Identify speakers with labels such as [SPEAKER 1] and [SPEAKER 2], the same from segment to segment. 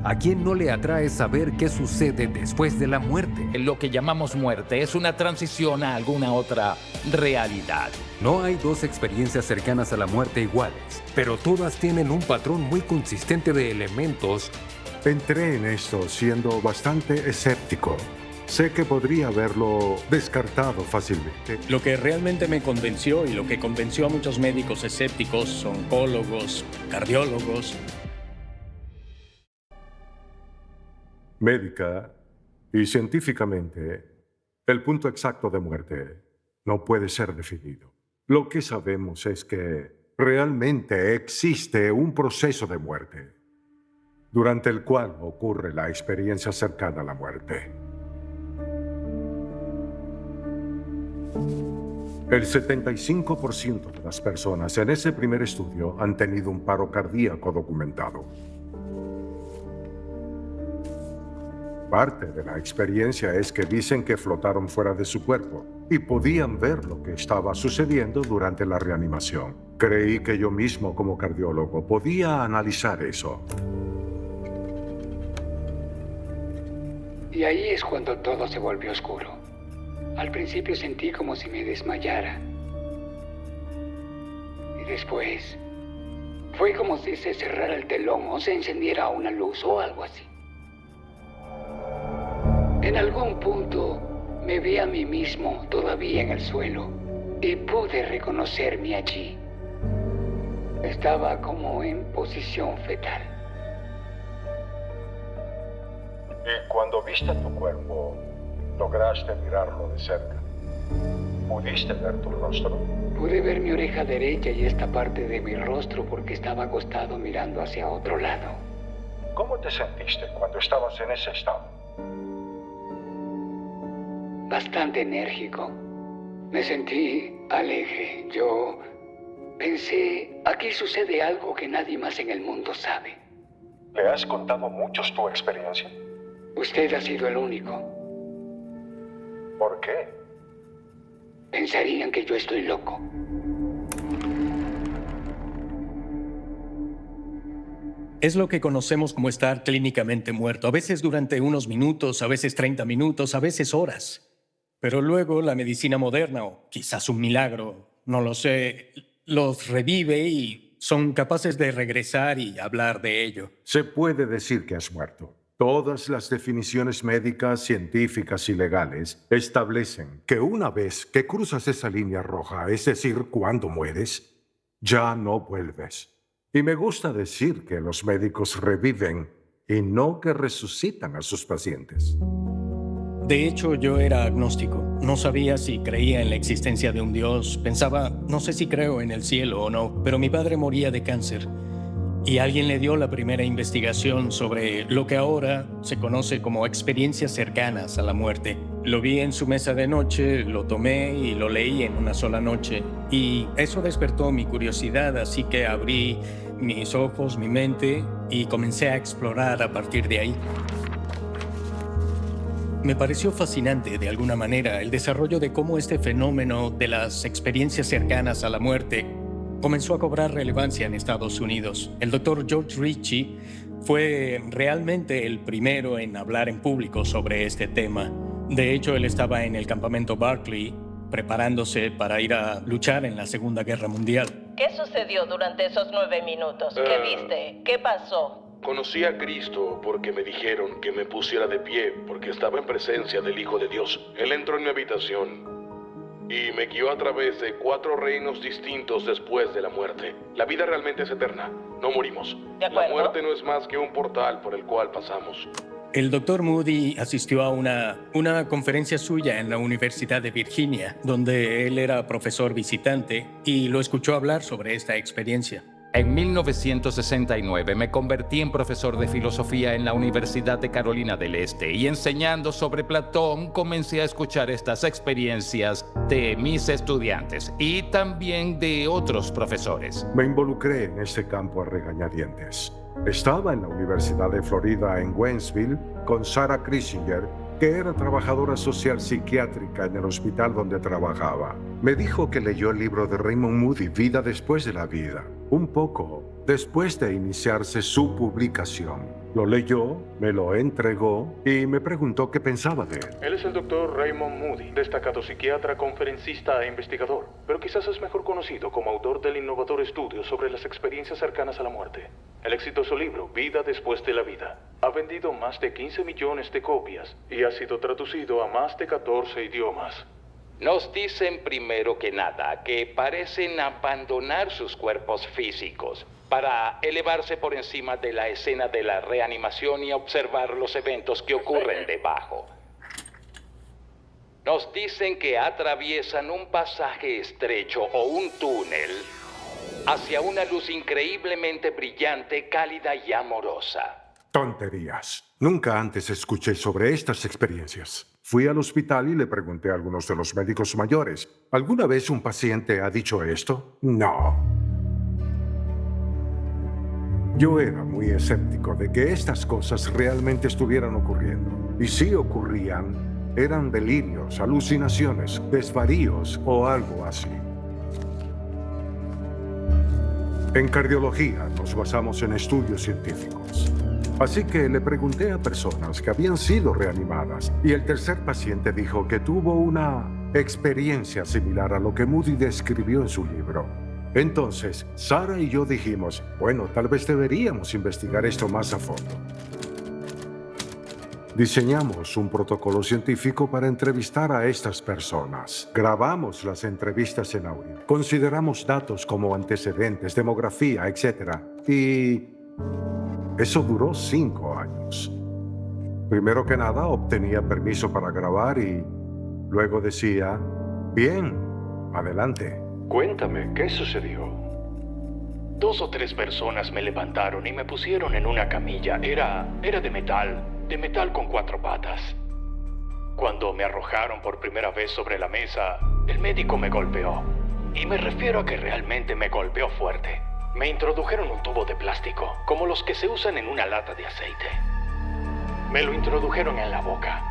[SPEAKER 1] ¿A quién no le atrae saber qué sucede después de la muerte?
[SPEAKER 2] Lo que llamamos muerte es una transición a alguna otra realidad.
[SPEAKER 1] No hay dos experiencias cercanas a la muerte iguales, pero todas tienen un patrón muy consistente de elementos.
[SPEAKER 3] Entré en esto siendo bastante escéptico. Sé que podría haberlo descartado fácilmente.
[SPEAKER 4] Lo que realmente me convenció y lo que convenció a muchos médicos escépticos, oncólogos, cardiólogos.
[SPEAKER 3] Médica y científicamente, el punto exacto de muerte no puede ser definido. Lo que sabemos es que realmente existe un proceso de muerte, durante el cual ocurre la experiencia cercana a la muerte. El 75% de las personas en ese primer estudio han tenido un paro cardíaco documentado. Parte de la experiencia es que dicen que flotaron fuera de su cuerpo y podían ver lo que estaba sucediendo durante la reanimación. Creí que yo mismo, como cardiólogo, podía analizar eso.
[SPEAKER 5] Y ahí es cuando todo se volvió oscuro. Al principio sentí como si me desmayara. Y después fue como si se cerrara el telón o se encendiera una luz o algo así. En algún punto me vi a mí mismo todavía en el suelo y pude reconocerme allí. Estaba como en posición fetal.
[SPEAKER 3] Y cuando viste tu cuerpo, lograste mirarlo de cerca. ¿Pudiste ver tu rostro?
[SPEAKER 5] Pude ver mi oreja derecha y esta parte de mi rostro porque estaba acostado mirando hacia otro lado.
[SPEAKER 3] ¿Cómo te sentiste cuando estabas en ese estado?
[SPEAKER 5] Bastante enérgico. Me sentí alegre. Yo pensé, aquí sucede algo que nadie más en el mundo sabe.
[SPEAKER 3] ¿Le has contado a muchos tu experiencia?
[SPEAKER 5] Usted ha sido el único.
[SPEAKER 3] ¿Por qué?
[SPEAKER 5] Pensarían que yo estoy loco.
[SPEAKER 4] Es lo que conocemos como estar clínicamente muerto. A veces durante unos minutos, a veces 30 minutos, a veces horas. Pero luego la medicina moderna, o quizás un milagro, no lo sé, los revive y son capaces de regresar y hablar de ello.
[SPEAKER 3] Se puede decir que has muerto. Todas las definiciones médicas, científicas y legales establecen que una vez que cruzas esa línea roja, es decir, cuando mueres, ya no vuelves. Y me gusta decir que los médicos reviven y no que resucitan a sus pacientes.
[SPEAKER 4] De hecho, yo era agnóstico. No sabía si creía en la existencia de un Dios. Pensaba, no sé si creo en el cielo o no, pero mi padre moría de cáncer. Y alguien le dio la primera investigación sobre lo que ahora se conoce como experiencias cercanas a la muerte. Lo vi en su mesa de noche, lo tomé y lo leí en una sola noche. Y eso despertó mi curiosidad, así que abrí mis ojos, mi mente, y comencé a explorar a partir de ahí. Me pareció fascinante, de alguna manera, el desarrollo de cómo este fenómeno de las experiencias cercanas a la muerte comenzó a cobrar relevancia en Estados Unidos. El doctor George Ritchie fue realmente el primero en hablar en público sobre este tema. De hecho, él estaba en el campamento Barclay, preparándose para ir a luchar en la Segunda Guerra Mundial.
[SPEAKER 6] ¿Qué sucedió durante esos 9 minutos? ¿Qué viste? ¿Qué pasó?
[SPEAKER 7] Conocí a Cristo porque me dijeron que me pusiera de pie porque estaba en presencia del Hijo de Dios. Él entró en mi habitación y me guió a través de 4 reinos distintos después de la muerte. La vida realmente es eterna, no morimos.
[SPEAKER 6] ¿De acuerdo?
[SPEAKER 7] La muerte no es más que un portal por el cual pasamos.
[SPEAKER 4] El doctor Moody asistió a una conferencia suya en la Universidad de Virginia, donde él era profesor visitante, y lo escuchó hablar sobre esta experiencia.
[SPEAKER 2] En 1969 me convertí en profesor de filosofía en la Universidad de Carolina del Este y enseñando sobre Platón comencé a escuchar estas experiencias de mis estudiantes y también de otros profesores.
[SPEAKER 3] Me involucré en este campo a regañadientes. Estaba en la Universidad de Florida en Waynesville con Sarah Krisinger, que era trabajadora social psiquiátrica en el hospital donde trabajaba. Me dijo que leyó el libro de Raymond Moody, Vida después de la vida. Un poco después de iniciarse su publicación. Lo leyó, me lo entregó y me preguntó qué pensaba de él.
[SPEAKER 8] Él es el Dr. Raymond Moody, destacado psiquiatra, conferencista e investigador, pero quizás es mejor conocido como autor del innovador estudio sobre las experiencias cercanas a la muerte. El exitoso libro, Vida después de la vida, ha vendido más de 15 millones de copias y ha sido traducido a más de 14 idiomas.
[SPEAKER 2] Nos dicen primero que nada que parecen abandonar sus cuerpos físicos para elevarse por encima de la escena de la reanimación y observar los eventos que ocurren debajo. Nos dicen que atraviesan un pasaje estrecho o un túnel hacia una luz increíblemente brillante, cálida y amorosa.
[SPEAKER 3] Tonterías. Nunca antes escuché sobre estas experiencias. Fui al hospital y le pregunté a algunos de los médicos mayores, ¿alguna vez un paciente ha dicho esto? No. Yo era muy escéptico de que estas cosas realmente estuvieran ocurriendo. Y si ocurrían, eran delirios, alucinaciones, desvaríos o algo así. En cardiología nos basamos en estudios científicos. Así que le pregunté a personas que habían sido reanimadas y el tercer paciente dijo que tuvo una experiencia similar a lo que Moody describió en su libro. Entonces, Sara y yo dijimos, bueno, tal vez deberíamos investigar esto más a fondo. Diseñamos un protocolo científico para entrevistar a estas personas. Grabamos las entrevistas en audio. Consideramos datos como antecedentes, demografía, etc. Y eso duró 5 años. Primero que nada, obtenía permiso para grabar y luego decía, bien, adelante.
[SPEAKER 8] Cuéntame, ¿qué sucedió?
[SPEAKER 4] 2 o 3 personas me levantaron y me pusieron en una camilla. Era de metal con 4 patas. Cuando me arrojaron por primera vez sobre la mesa, el médico me golpeó. Y me refiero a que realmente me golpeó fuerte. Me introdujeron un tubo de plástico, como los que se usan en una lata de aceite. Me lo introdujeron en la boca.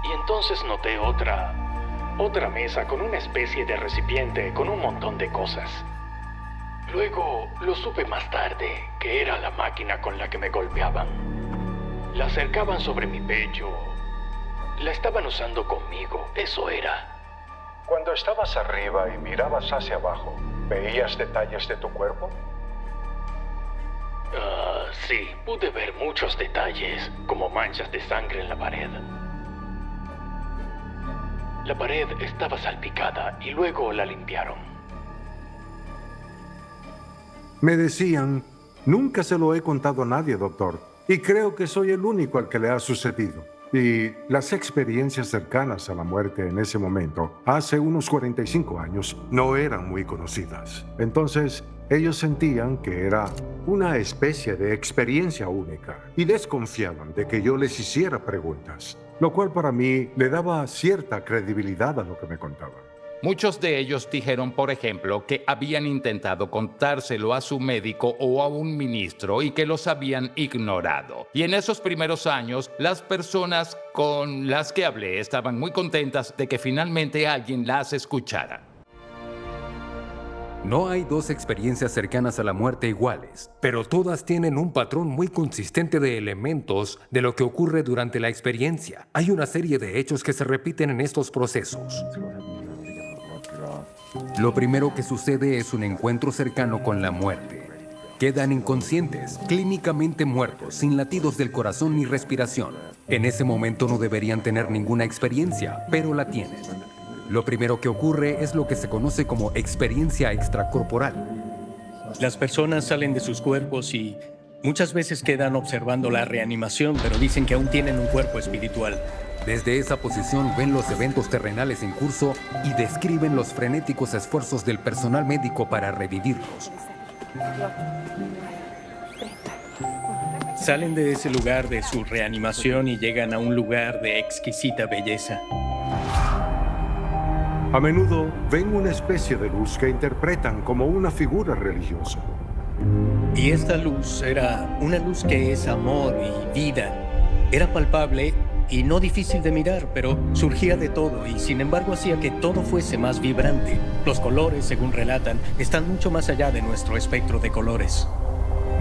[SPEAKER 4] Y entonces noté otra mesa con una especie de recipiente con un montón de cosas. Luego lo supe más tarde que era la máquina con la que me golpeaban. La acercaban sobre mi pecho. La estaban usando conmigo, eso era.
[SPEAKER 3] Cuando estabas arriba y mirabas hacia abajo, ¿veías detalles de tu cuerpo?
[SPEAKER 4] Sí, pude ver muchos detalles, como manchas de sangre en la pared. La pared estaba salpicada y luego la limpiaron.
[SPEAKER 3] Me decían, nunca se lo he contado a nadie, doctor, y creo que soy el único al que le ha sucedido. Y las experiencias cercanas a la muerte en ese momento, hace unos 45 años, no eran muy conocidas. Entonces, ellos sentían que era una especie de experiencia única y desconfiaban de que yo les hiciera preguntas, lo cual para mí le daba cierta credibilidad a lo que me contaban.
[SPEAKER 2] Muchos de ellos dijeron, por ejemplo, que habían intentado contárselo a su médico o a un ministro y que los habían ignorado. Y en esos primeros años, las personas con las que hablé estaban muy contentas de que finalmente alguien las escuchara.
[SPEAKER 1] No hay 2 experiencias cercanas a la muerte iguales, pero todas tienen un patrón muy consistente de elementos de lo que ocurre durante la experiencia. Hay una serie de hechos que se repiten en estos procesos. Lo primero que sucede es un encuentro cercano con la muerte. Quedan inconscientes, clínicamente muertos, sin latidos del corazón ni respiración. En ese momento no deberían tener ninguna experiencia, pero la tienen. Lo primero que ocurre es lo que se conoce como experiencia extracorporal.
[SPEAKER 4] Las personas salen de sus cuerpos y muchas veces quedan observando la reanimación, pero dicen que aún tienen un cuerpo espiritual.
[SPEAKER 1] Desde esa posición ven los eventos terrenales en curso y describen los frenéticos esfuerzos del personal médico para revivirlos.
[SPEAKER 4] Salen de ese lugar de su reanimación y llegan a un lugar de exquisita belleza.
[SPEAKER 3] A menudo ven una especie de luz que interpretan como una figura religiosa.
[SPEAKER 4] Y esta luz era una luz que es amor y vida. Era palpable y no difícil de mirar, pero surgía de todo y sin embargo hacía que todo fuese más vibrante. Los colores, según relatan, están mucho más allá de nuestro espectro de colores.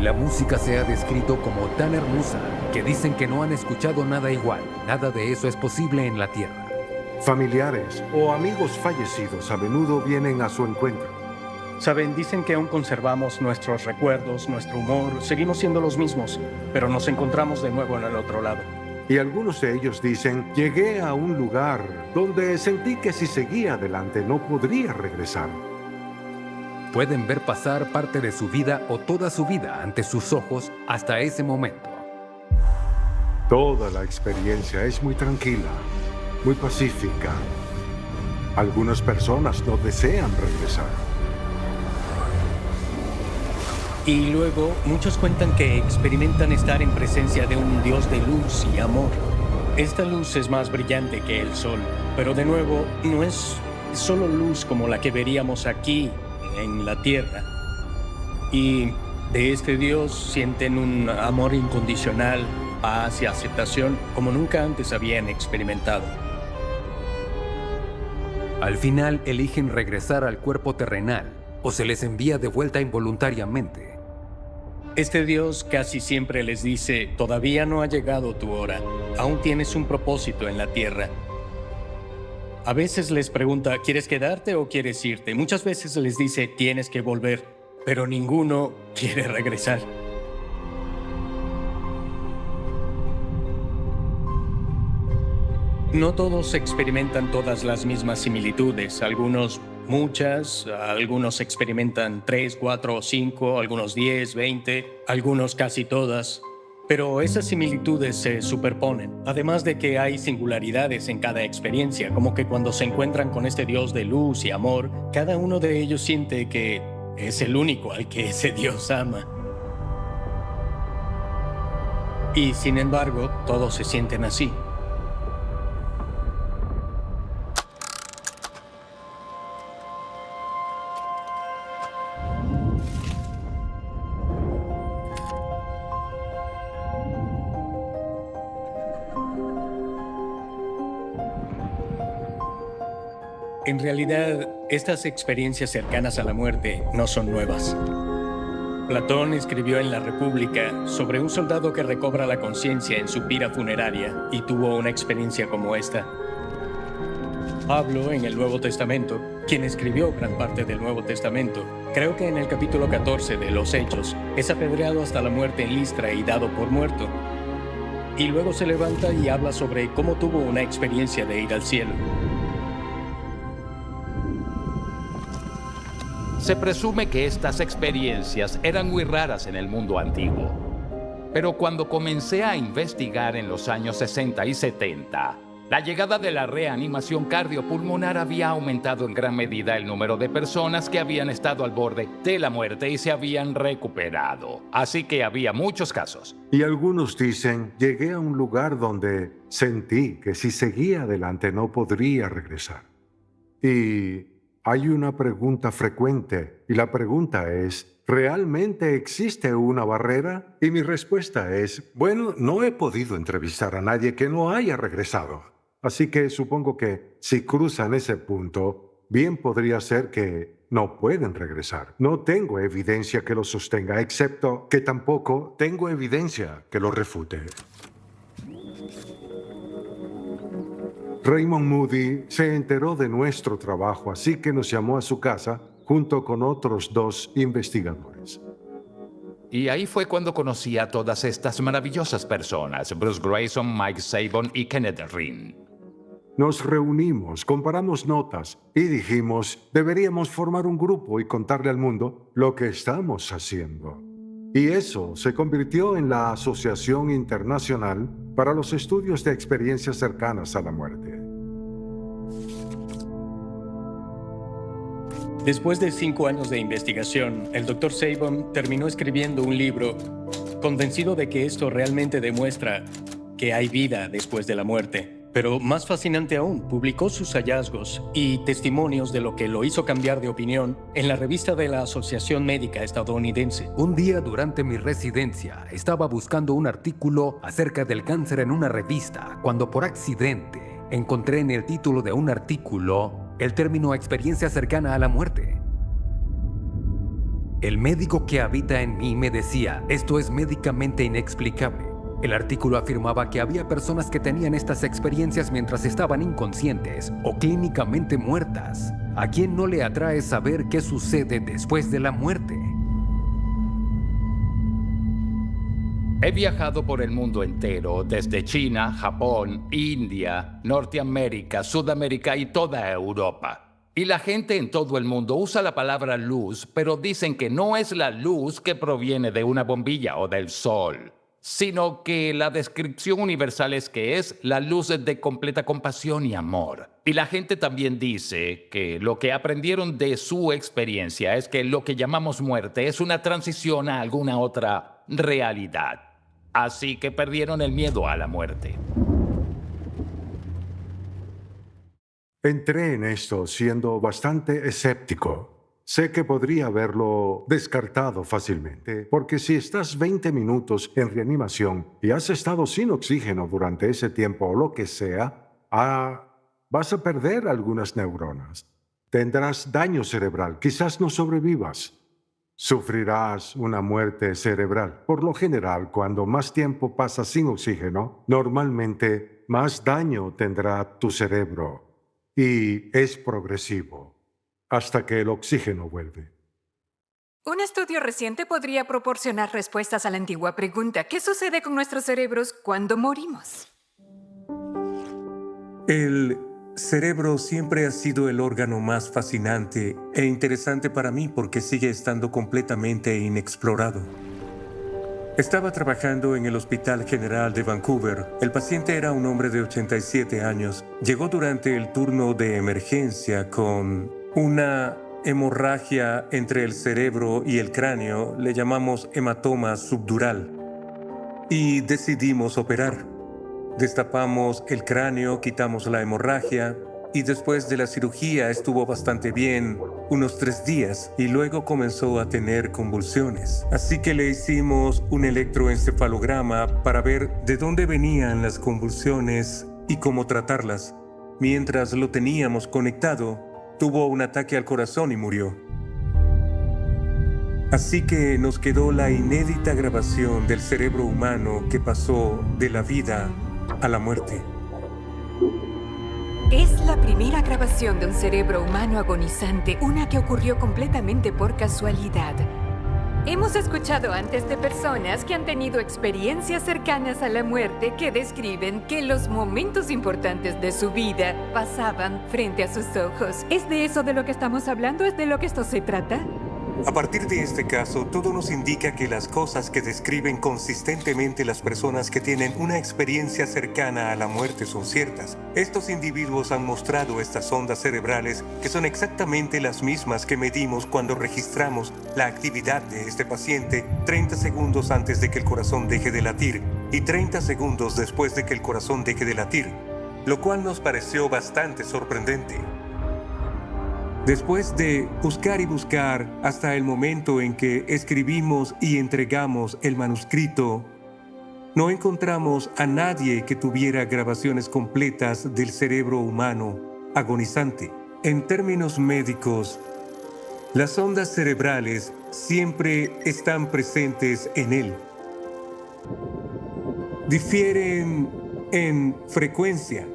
[SPEAKER 1] La música se ha descrito como tan hermosa que dicen que no han escuchado nada igual. Nada de eso es posible en la Tierra.
[SPEAKER 3] Familiares o amigos fallecidos a menudo vienen a su encuentro.
[SPEAKER 4] Saben, dicen que aún conservamos nuestros recuerdos, nuestro humor, seguimos siendo los mismos, pero nos encontramos de nuevo en el otro lado.
[SPEAKER 3] Y algunos de ellos dicen, llegué a un lugar donde sentí que si seguía adelante no podría regresar.
[SPEAKER 1] Pueden ver pasar parte de su vida o toda su vida ante sus ojos hasta ese momento.
[SPEAKER 3] Toda la experiencia es muy tranquila, muy pacífica. Algunas personas no desean regresar.
[SPEAKER 4] Y luego, muchos cuentan que experimentan estar en presencia de un Dios de luz y amor. Esta luz es más brillante que el sol, pero de nuevo, no es solo luz como la que veríamos aquí, en la tierra. Y de este Dios sienten un amor incondicional, paz y aceptación como nunca antes habían experimentado.
[SPEAKER 1] Al final eligen regresar al cuerpo terrenal o se les envía de vuelta involuntariamente.
[SPEAKER 4] Este Dios casi siempre les dice, todavía no ha llegado tu hora, aún tienes un propósito en la tierra. A veces les pregunta, ¿quieres quedarte o quieres irte? Muchas veces les dice, tienes que volver, pero ninguno quiere regresar. No todos experimentan todas las mismas similitudes, algunos muchas, algunos experimentan 3, 4 o 5, algunos 10, 20, algunos casi todas. Pero esas similitudes se superponen, además de que hay singularidades en cada experiencia, como que cuando se encuentran con este Dios de luz y amor, cada uno de ellos siente que es el único al que ese Dios ama. Y sin embargo, todos se sienten así. En realidad, estas experiencias cercanas a la muerte no son nuevas. Platón escribió en La República sobre un soldado que recobra la conciencia en su pira funeraria y tuvo una experiencia como esta. Pablo, en el Nuevo Testamento, quien escribió gran parte del Nuevo Testamento, creo que en el capítulo 14 de Los Hechos, es apedreado hasta la muerte en Listra y dado por muerto. Y luego se levanta y habla sobre cómo tuvo una experiencia de ir al cielo.
[SPEAKER 2] Se presume que estas experiencias eran muy raras en el mundo antiguo. Pero cuando comencé a investigar en los años 60 y 70, la llegada de la reanimación cardiopulmonar había aumentado en gran medida el número de personas que habían estado al borde de la muerte y se habían recuperado. Así que había muchos casos.
[SPEAKER 3] Y algunos dicen, llegué a un lugar donde sentí que si seguía adelante no podría regresar. Y hay una pregunta frecuente, y la pregunta es, ¿realmente existe una barrera? Y mi respuesta es, bueno, no he podido entrevistar a nadie que no haya regresado. Así que supongo que si cruzan ese punto, bien podría ser que no pueden regresar. No tengo evidencia que lo sostenga, excepto que tampoco tengo evidencia que lo refute. Raymond Moody se enteró de nuestro trabajo, así que nos llamó a su casa junto con otros 2 investigadores.
[SPEAKER 2] Y ahí fue cuando conocí a todas estas maravillosas personas, Bruce Grayson, Mike Sabon y Kenneth Rin.
[SPEAKER 3] Nos reunimos, comparamos notas y dijimos, deberíamos formar un grupo y contarle al mundo lo que estamos haciendo. Y eso se convirtió en la Asociación Internacional para los Estudios de Experiencias Cercanas a la Muerte.
[SPEAKER 4] Después de 5 años de investigación, el Dr. Sabon terminó escribiendo un libro convencido de que esto realmente demuestra que hay vida después de la muerte. Pero más fascinante aún, publicó sus hallazgos y testimonios de lo que lo hizo cambiar de opinión en la revista de la Asociación Médica Estadounidense.
[SPEAKER 1] Un día durante mi residencia estaba buscando un artículo acerca del cáncer en una revista cuando por accidente encontré en el título de un artículo el término experiencia cercana a la muerte. El médico que habita en mí me decía, esto es médicamente inexplicable. El artículo afirmaba que había personas que tenían estas experiencias mientras estaban inconscientes o clínicamente muertas. ¿A quién no le atrae saber qué sucede después de la muerte?
[SPEAKER 2] He viajado por el mundo entero, desde China, Japón, India, Norteamérica, Sudamérica y toda Europa. Y la gente en todo el mundo usa la palabra luz, pero dicen que no es la luz que proviene de una bombilla o del sol, sino que la descripción universal es que es la luz de completa compasión y amor. Y la gente también dice que lo que aprendieron de su experiencia es que lo que llamamos muerte es una transición a alguna otra realidad. Así que perdieron el miedo a la muerte.
[SPEAKER 3] Entré en esto siendo bastante escéptico. Sé que podría haberlo descartado fácilmente, porque si estás 20 minutos en reanimación y has estado sin oxígeno durante ese tiempo o lo que sea, vas a perder algunas neuronas. Tendrás daño cerebral, quizás no sobrevivas. Sufrirás una muerte cerebral. Por lo general, cuando más tiempo pasas sin oxígeno, normalmente más daño tendrá tu cerebro y es progresivo hasta que el oxígeno vuelve.
[SPEAKER 9] Un estudio reciente podría proporcionar respuestas a la antigua pregunta: ¿qué sucede con nuestros cerebros cuando morimos?
[SPEAKER 10] El cerebro siempre ha sido el órgano más fascinante e interesante para mí porque sigue estando completamente inexplorado. Estaba trabajando en el Hospital General de Vancouver. El paciente era un hombre de 87 años. Llegó durante el turno de emergencia con una hemorragia entre el cerebro y el cráneo. Le llamamos hematoma subdural. Y decidimos operar. Destapamos el cráneo, quitamos la hemorragia y después de la cirugía estuvo bastante bien, unos 3 días, y luego comenzó a tener convulsiones. Así que le hicimos un electroencefalograma para ver de dónde venían las convulsiones y cómo tratarlas. Mientras lo teníamos conectado, tuvo un ataque al corazón y murió. Así que nos quedó la inédita grabación del cerebro humano que pasó de la vida a la muerte.
[SPEAKER 9] Es la primera grabación de un cerebro humano agonizante, una que ocurrió completamente por casualidad. Hemos escuchado antes de personas que han tenido experiencias cercanas a la muerte que describen que los momentos importantes de su vida pasaban frente a sus ojos. ¿Es de eso de lo que estamos hablando? ¿Es de lo que esto se trata?
[SPEAKER 10] A partir de este caso, todo nos indica que las cosas que describen consistentemente las personas que tienen una experiencia cercana a la muerte son ciertas. Estos individuos han mostrado estas ondas cerebrales que son exactamente las mismas que medimos cuando registramos la actividad de este paciente 30 segundos antes de que el corazón deje de latir y 30 segundos después de que el corazón deje de latir, lo cual nos pareció bastante sorprendente. Después de buscar y buscar hasta el momento en que escribimos y entregamos el manuscrito, no encontramos a nadie que tuviera grabaciones completas del cerebro humano agonizante. En términos médicos, las ondas cerebrales siempre están presentes en él. Difieren en frecuencia,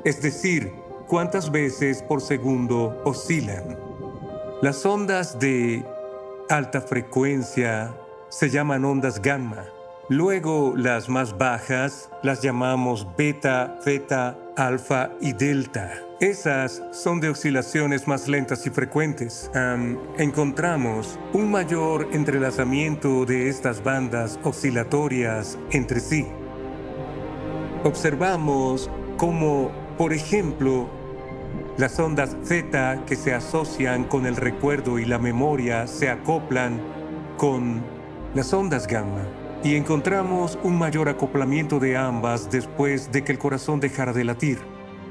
[SPEAKER 10] es decir, cuántas veces por segundo oscilan. Las ondas de alta frecuencia se llaman ondas gamma. Luego las más bajas las llamamos beta, theta, alfa y delta. Esas son de oscilaciones más lentas y frecuentes. Encontramos un mayor entrelazamiento de estas bandas oscilatorias entre sí. Observamos cómo, por ejemplo, las ondas theta que se asocian con el recuerdo y la memoria se acoplan con las ondas gamma y encontramos un mayor acoplamiento de ambas después de que el corazón dejara de latir.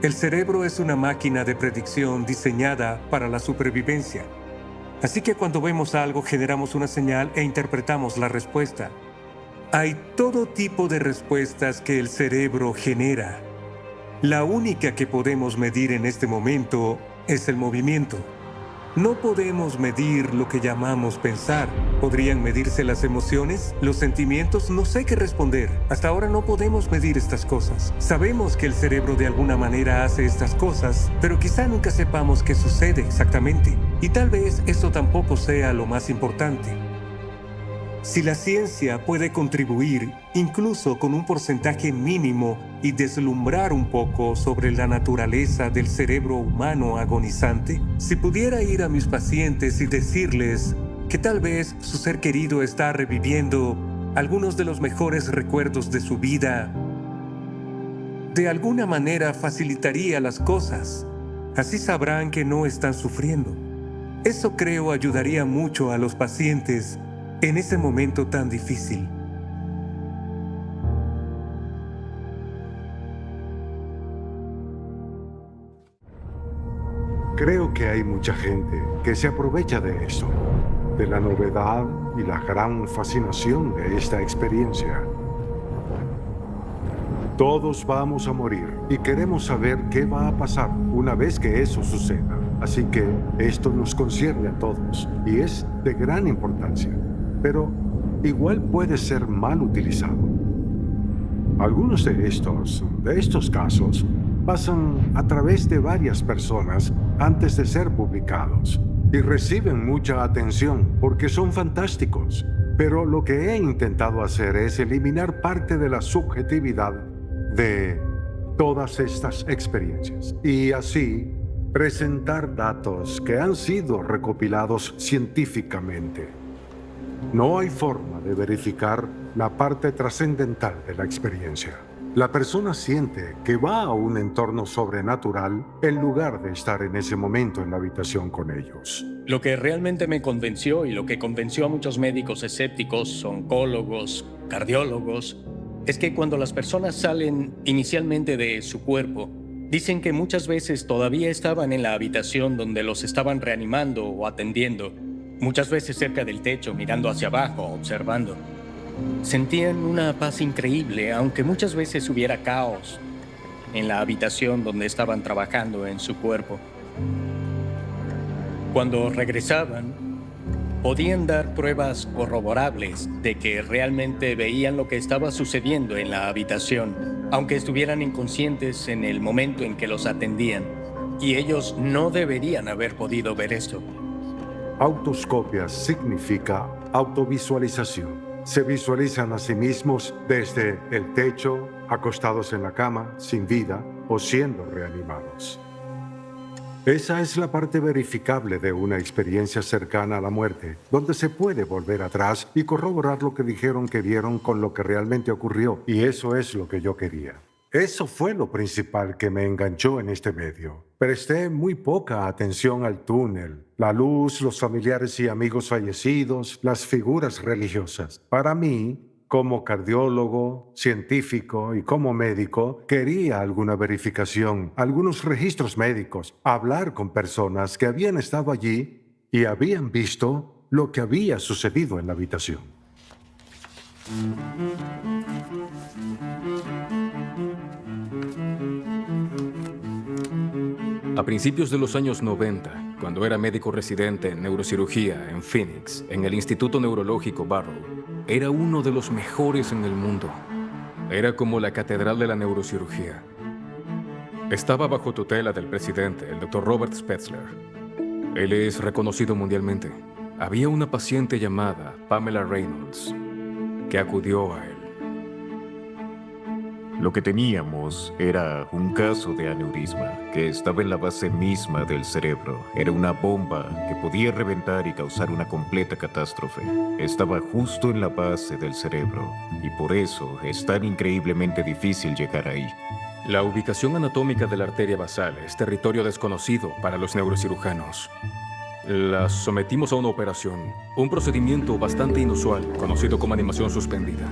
[SPEAKER 10] El cerebro es una máquina de predicción diseñada para la supervivencia. Así que cuando vemos algo, generamos una señal e interpretamos la respuesta. Hay todo tipo de respuestas que el cerebro genera. La única que podemos medir en este momento es el movimiento. No podemos medir lo que llamamos pensar. ¿Podrían medirse las emociones? ¿Los sentimientos? No sé qué responder. Hasta ahora no podemos medir estas cosas. Sabemos que el cerebro de alguna manera hace estas cosas, pero quizá nunca sepamos qué sucede exactamente. Y tal vez eso tampoco sea lo más importante. Si la ciencia puede contribuir, incluso con un porcentaje mínimo, y deslumbrar un poco sobre la naturaleza del cerebro humano agonizante, si pudiera ir a mis pacientes y decirles que tal vez su ser querido está reviviendo algunos de los mejores recuerdos de su vida, de alguna manera facilitaría las cosas. Así sabrán que no están sufriendo. Eso creo ayudaría mucho a los pacientes en ese momento tan difícil.
[SPEAKER 3] Creo que hay mucha gente que se aprovecha de eso, de la novedad y la gran fascinación de esta experiencia. Todos vamos a morir y queremos saber qué va a pasar una vez que eso suceda. Así que esto nos concierne a todos y es de gran importancia, pero igual puede ser mal utilizado. Algunos de estos casos pasan a través de varias personas antes de ser publicados y reciben mucha atención porque son fantásticos. Pero lo que he intentado hacer es eliminar parte de la subjetividad de todas estas experiencias y así presentar datos que han sido recopilados científicamente. No hay forma de verificar la parte trascendental de la experiencia. La persona siente que va a un entorno sobrenatural en lugar de estar en ese momento en la habitación con ellos.
[SPEAKER 4] Lo que realmente me convenció y lo que convenció a muchos médicos escépticos, oncólogos, cardiólogos, es que cuando las personas salen inicialmente de su cuerpo, dicen que muchas veces todavía estaban en la habitación donde los estaban reanimando o atendiendo, muchas veces cerca del techo, mirando hacia abajo, observando. Sentían una paz increíble, aunque muchas veces hubiera caos en la habitación donde estaban trabajando en su cuerpo. Cuando regresaban, podían dar pruebas corroborables de que realmente veían lo que estaba sucediendo en la habitación, aunque estuvieran inconscientes en el momento en que los atendían. Y ellos no deberían haber podido ver esto.
[SPEAKER 3] Autoscopia significa autovisualización. Se visualizan a sí mismos desde el techo, acostados en la cama, sin vida o siendo reanimados. Esa es la parte verificable de una experiencia cercana a la muerte, donde se puede volver atrás y corroborar lo que dijeron que vieron con lo que realmente ocurrió. Y eso es lo que yo quería. Eso fue lo principal que me enganchó en este medio. Presté muy poca atención al túnel, la luz, los familiares y amigos fallecidos, las figuras religiosas. Para mí, como cardiólogo, científico y como médico, quería alguna verificación, algunos registros médicos, hablar con personas que habían estado allí y habían visto lo que había sucedido en la habitación.
[SPEAKER 11] A principios de los años 90, cuando era médico residente en neurocirugía en Phoenix, en el Instituto Neurológico Barrow, era uno de los mejores en el mundo. Era como la catedral de la neurocirugía. Estaba bajo tutela del presidente, el Dr. Robert Spetzler. Él es reconocido mundialmente. Había una paciente llamada Pamela Reynolds que acudió a él.
[SPEAKER 12] Lo que teníamos era un caso de aneurisma que estaba en la base misma del cerebro. Era una bomba que podía reventar y causar una completa catástrofe. Estaba justo en la base del cerebro y por eso es tan increíblemente difícil llegar ahí.
[SPEAKER 11] La ubicación anatómica de la arteria basal es territorio desconocido para los neurocirujanos. La sometimos a una operación, un procedimiento bastante inusual, conocido como animación suspendida.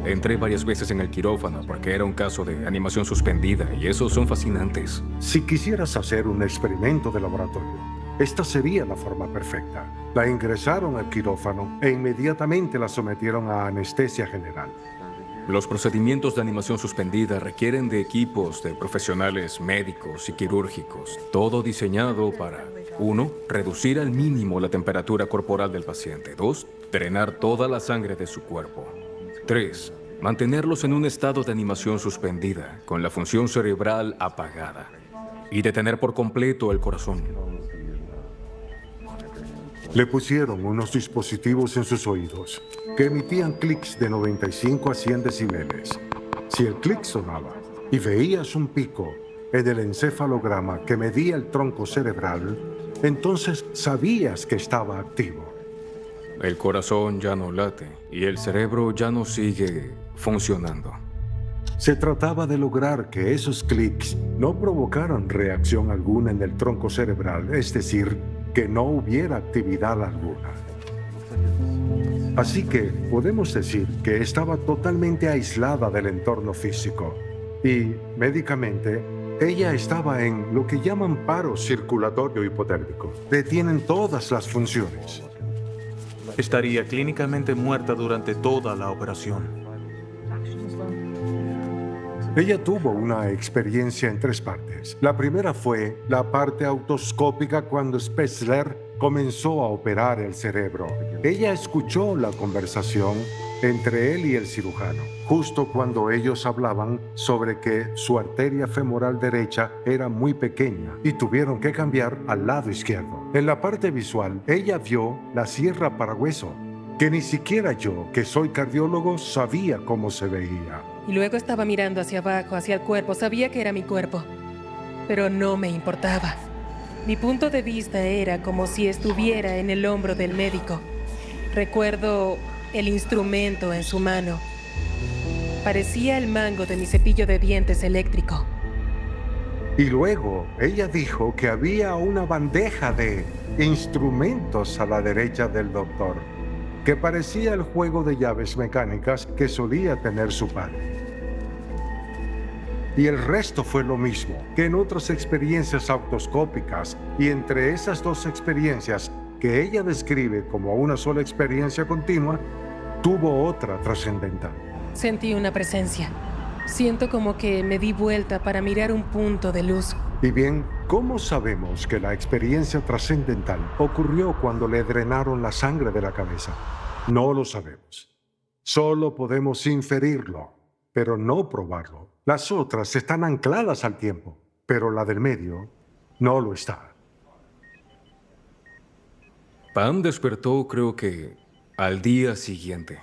[SPEAKER 11] Entré varias veces en el quirófano porque era un caso de animación suspendida y esos son fascinantes.
[SPEAKER 3] Si quisieras hacer un experimento de laboratorio, esta sería la forma perfecta. La ingresaron al quirófano e inmediatamente la sometieron a anestesia general.
[SPEAKER 11] Los procedimientos de animación suspendida requieren de equipos de profesionales médicos y quirúrgicos, todo diseñado para 1. Reducir al mínimo la temperatura corporal del paciente. 2. Drenar toda la sangre de su cuerpo. 3. Mantenerlos en un estado de animación suspendida, con la función cerebral apagada. Y detener por completo el corazón.
[SPEAKER 3] Le pusieron unos dispositivos en sus oídos que emitían clics de 95 a 100 decibeles. Si el clic sonaba y veías un pico en el encefalograma que medía el tronco cerebral, entonces sabías que estaba activo.
[SPEAKER 11] El corazón ya no late y el cerebro ya no sigue funcionando.
[SPEAKER 3] Se trataba de lograr que esos clics no provocaran reacción alguna en el tronco cerebral, es decir, que no hubiera actividad alguna. Así que podemos decir que estaba totalmente aislada del entorno físico y, médicamente, ella estaba en lo que llaman paro circulatorio hipotérmico. Detienen todas las funciones.
[SPEAKER 13] Estaría clínicamente muerta durante toda la operación.
[SPEAKER 3] Ella tuvo una experiencia en 3 partes. La primera fue la parte autoscópica cuando Spetzler comenzó a operar el cerebro. Ella escuchó la conversación entre él y el cirujano, justo cuando ellos hablaban sobre que su arteria femoral derecha era muy pequeña y tuvieron que cambiar al lado izquierdo. En la parte visual, ella vio la sierra para hueso, que ni siquiera yo, que soy cardiólogo, sabía cómo se veía.
[SPEAKER 14] Y luego estaba mirando hacia abajo, hacia el cuerpo. Sabía que era mi cuerpo, pero no me importaba. Mi punto de vista era como si estuviera en el hombro del médico. Recuerdo el instrumento en su mano. Parecía el mango de mi cepillo de dientes eléctrico.
[SPEAKER 3] Y luego ella dijo que había una bandeja de instrumentos a la derecha del doctor, que parecía el juego de llaves mecánicas que solía tener su padre. Y el resto fue lo mismo que en otras experiencias autoscópicas, y entre esas 2 experiencias que ella describe como una sola experiencia continua, tuvo otra trascendental.
[SPEAKER 14] Sentí una presencia. Siento como que me di vuelta para mirar un punto de luz.
[SPEAKER 3] Y bien, ¿cómo sabemos que la experiencia trascendental ocurrió cuando le drenaron la sangre de la cabeza? No lo sabemos. Solo podemos inferirlo, pero no probarlo. Las otras están ancladas al tiempo, pero la del medio no lo está.
[SPEAKER 11] Pam despertó, creo que, al día siguiente.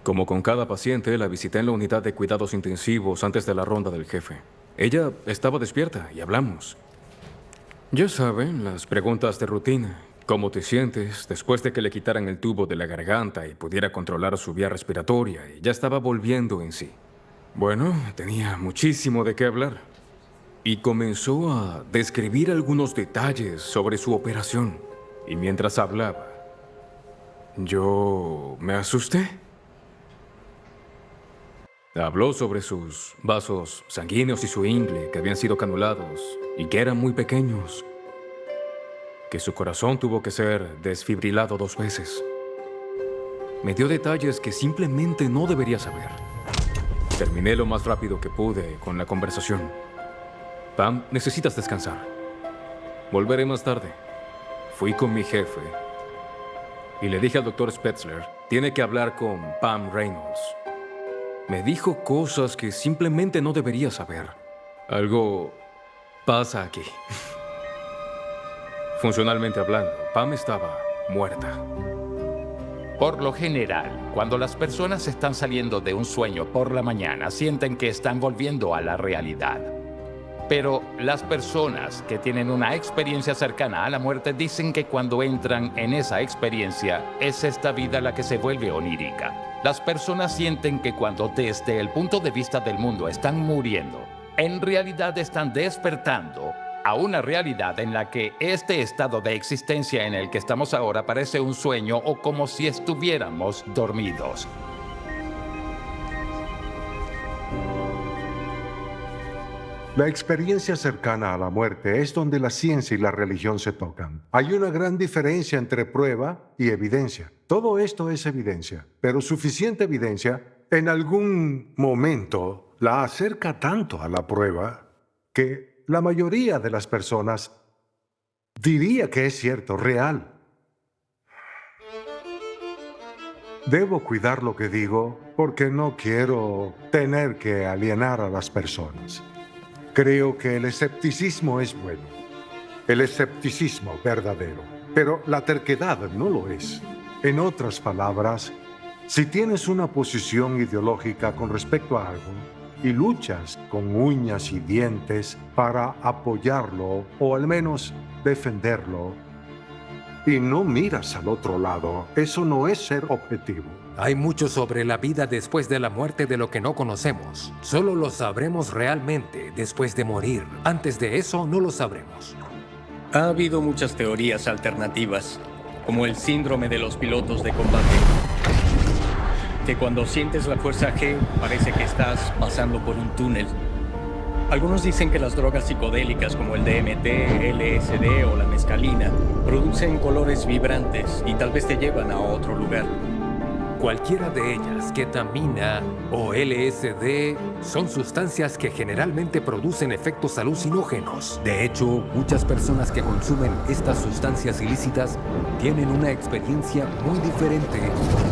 [SPEAKER 11] Como con cada paciente, la visité en la unidad de cuidados intensivos antes de la ronda del jefe. Ella estaba despierta y hablamos. Ya saben, las preguntas de rutina. ¿Cómo te sientes? Después de que le quitaran el tubo de la garganta y pudiera controlar su vía respiratoria, y ya estaba volviendo en sí. Bueno, tenía muchísimo de qué hablar. Y comenzó a describir algunos detalles sobre su operación. Y mientras hablaba, yo me asusté. Habló sobre sus vasos sanguíneos y su ingle, que habían sido canulados y que eran muy pequeños. Que su corazón tuvo que ser desfibrilado 2 veces. Me dio detalles que simplemente no debería saber. Terminé lo más rápido que pude con la conversación. Pam, necesitas descansar. Volveré más tarde. Fui con mi jefe y le dije al doctor Spetzler, tiene que hablar con Pam Reynolds. Me dijo cosas que simplemente no debería saber. Algo pasa aquí. Funcionalmente hablando, Pam estaba muerta.
[SPEAKER 2] Por lo general, cuando las personas están saliendo de un sueño por la mañana, sienten que están volviendo a la realidad. Pero las personas que tienen una experiencia cercana a la muerte dicen que cuando entran en esa experiencia, es esta vida la que se vuelve onírica. Las personas sienten que cuando desde el punto de vista del mundo están muriendo, en realidad están despertando a una realidad en la que este estado de existencia en el que estamos ahora parece un sueño o como si estuviéramos dormidos.
[SPEAKER 3] La experiencia cercana a la muerte es donde la ciencia y la religión se tocan. Hay una gran diferencia entre prueba y evidencia. Todo esto es evidencia, pero suficiente evidencia en algún momento la acerca tanto a la prueba que la mayoría de las personas diría que es cierto, real. Debo cuidar lo que digo porque no quiero tener que alienar a las personas. Creo que el escepticismo es bueno, el escepticismo verdadero, pero la terquedad no lo es. En otras palabras, si tienes una posición ideológica con respecto a algo y luchas con uñas y dientes para apoyarlo o al menos defenderlo, y no miras al otro lado, eso no es ser objetivo.
[SPEAKER 1] Hay mucho sobre la vida después de la muerte de lo que no conocemos. Solo lo sabremos realmente después de morir. Antes de eso, no lo sabremos.
[SPEAKER 4] Ha habido muchas teorías alternativas, como el síndrome de los pilotos de combate, que cuando sientes la fuerza G, parece que estás pasando por un túnel. Algunos dicen que las drogas psicodélicas como el DMT, LSD o la mescalina producen colores vibrantes y tal vez te llevan a otro lugar.
[SPEAKER 1] Cualquiera de ellas, ketamina o LSD, son sustancias que generalmente producen efectos alucinógenos. De hecho, muchas personas que consumen estas sustancias ilícitas tienen una experiencia muy diferente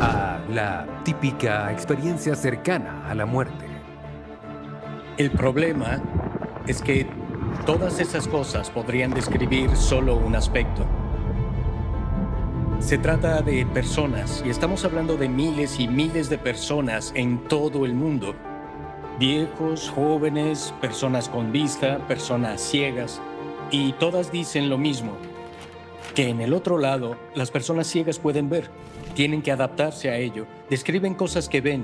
[SPEAKER 1] a la típica experiencia cercana a la muerte.
[SPEAKER 4] El problema es que todas esas cosas podrían describir solo un aspecto. Se trata de personas, y estamos hablando de miles y miles de personas en todo el mundo. Viejos, jóvenes, personas con vista, personas ciegas, y todas dicen lo mismo, que en el otro lado las personas ciegas pueden ver, tienen que adaptarse a ello, describen cosas que ven,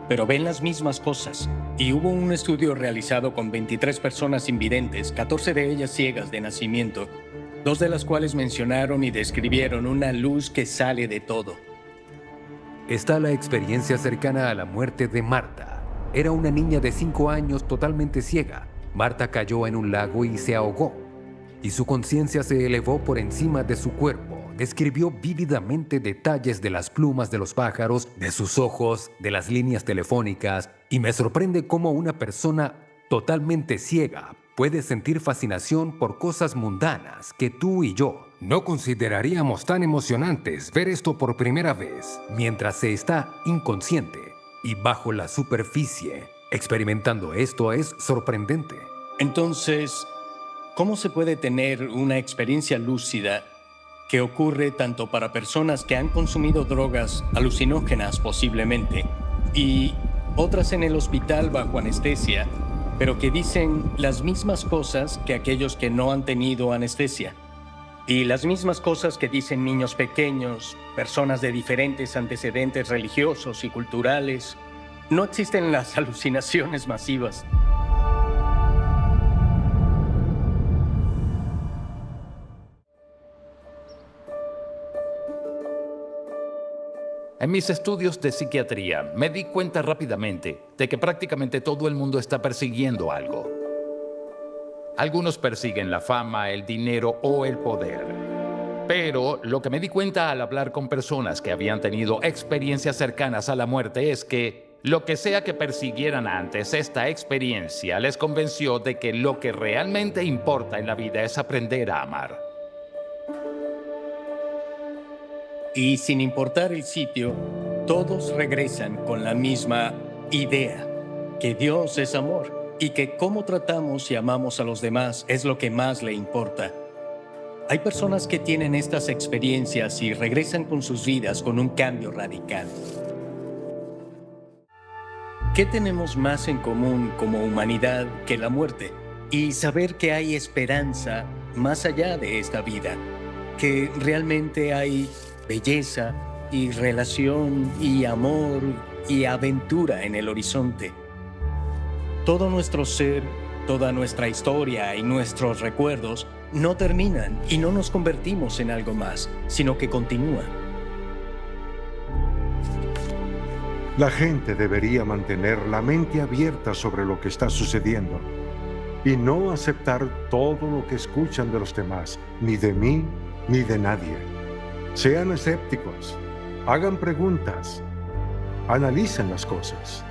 [SPEAKER 4] pero ven las mismas cosas. Y hubo un estudio realizado con 23 personas invidentes, 14 de ellas ciegas de nacimiento, 2 de las cuales mencionaron y describieron una luz que sale de todo.
[SPEAKER 1] Está la experiencia cercana a la muerte de Marta. Era una niña de 5 años totalmente ciega. Marta cayó en un lago y se ahogó, y su conciencia se elevó por encima de su cuerpo. Describió vívidamente detalles de las plumas de los pájaros, de sus ojos, de las líneas telefónicas, y me sorprende cómo una persona totalmente ciega puede sentir fascinación por cosas mundanas que tú y yo no consideraríamos tan emocionantes. Ver esto por primera vez mientras se está inconsciente y bajo la superficie experimentando esto es sorprendente.
[SPEAKER 4] Entonces, ¿cómo se puede tener una experiencia lúcida que ocurre tanto para personas que han consumido drogas alucinógenas posiblemente y otras en el hospital bajo anestesia, pero que dicen las mismas cosas que aquellos que no han tenido anestesia? Y las mismas cosas que dicen niños pequeños, personas de diferentes antecedentes religiosos y culturales. No existen las alucinaciones masivas.
[SPEAKER 2] En mis estudios de psiquiatría, me di cuenta rápidamente de que prácticamente todo el mundo está persiguiendo algo. Algunos persiguen la fama, el dinero o el poder. Pero lo que me di cuenta al hablar con personas que habían tenido experiencias cercanas a la muerte es que lo que sea que persiguieran antes, esta experiencia les convenció de que lo que realmente importa en la vida es aprender a amar.
[SPEAKER 4] Y sin importar el sitio, todos regresan con la misma idea, que Dios es amor y que cómo tratamos y amamos a los demás es lo que más le importa. Hay personas que tienen estas experiencias y regresan con sus vidas con un cambio radical. ¿Qué tenemos más en común como humanidad que la muerte? Y saber que hay esperanza más allá de esta vida, que realmente hay belleza y relación y amor y aventura en el horizonte. Todo nuestro ser, toda nuestra historia y nuestros recuerdos no terminan y no nos convertimos en algo más, sino que continúan.
[SPEAKER 3] La gente debería mantener la mente abierta sobre lo que está sucediendo y no aceptar todo lo que escuchan de los demás, ni de mí, ni de nadie. Sean escépticos, hagan preguntas, analicen las cosas.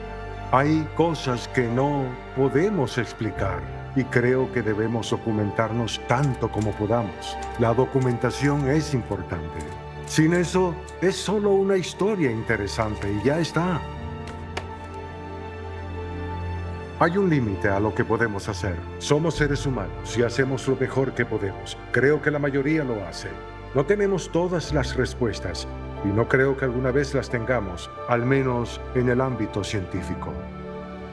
[SPEAKER 3] Hay cosas que no podemos explicar y creo que debemos documentarnos tanto como podamos. La documentación es importante. Sin eso, es solo una historia interesante y ya está. Hay un límite a lo que podemos hacer. Somos seres humanos y hacemos lo mejor que podemos. Creo que la mayoría lo hace. No tenemos todas las respuestas y no creo que alguna vez las tengamos, al menos en el ámbito científico.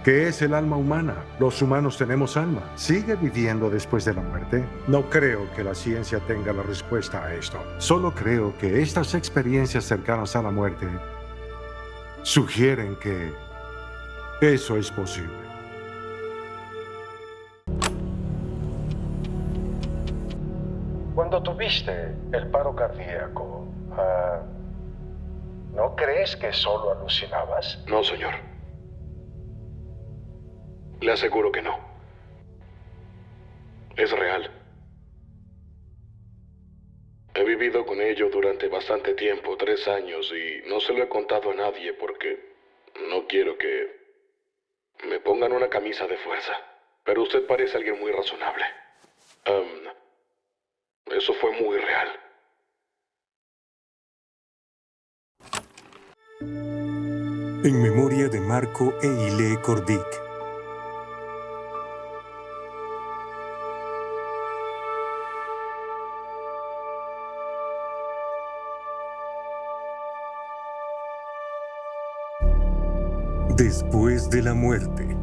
[SPEAKER 3] ¿Qué es el alma humana? Los humanos tenemos alma. ¿Sigue viviendo después de la muerte? No creo que la ciencia tenga la respuesta a esto. Solo creo que estas experiencias cercanas a la muerte sugieren que eso es posible.
[SPEAKER 15] Cuando tuviste el paro cardíaco, ¿no crees que solo alucinabas?
[SPEAKER 7] No, señor. Le aseguro que no. Es real. He vivido con ello durante bastante tiempo, 3 años, y no se lo he contado a nadie porque no quiero que me pongan una camisa de fuerza. Pero usted parece alguien muy razonable. Eso fue muy real.
[SPEAKER 10] En memoria de Marco e Ile Cordic. Después de la muerte.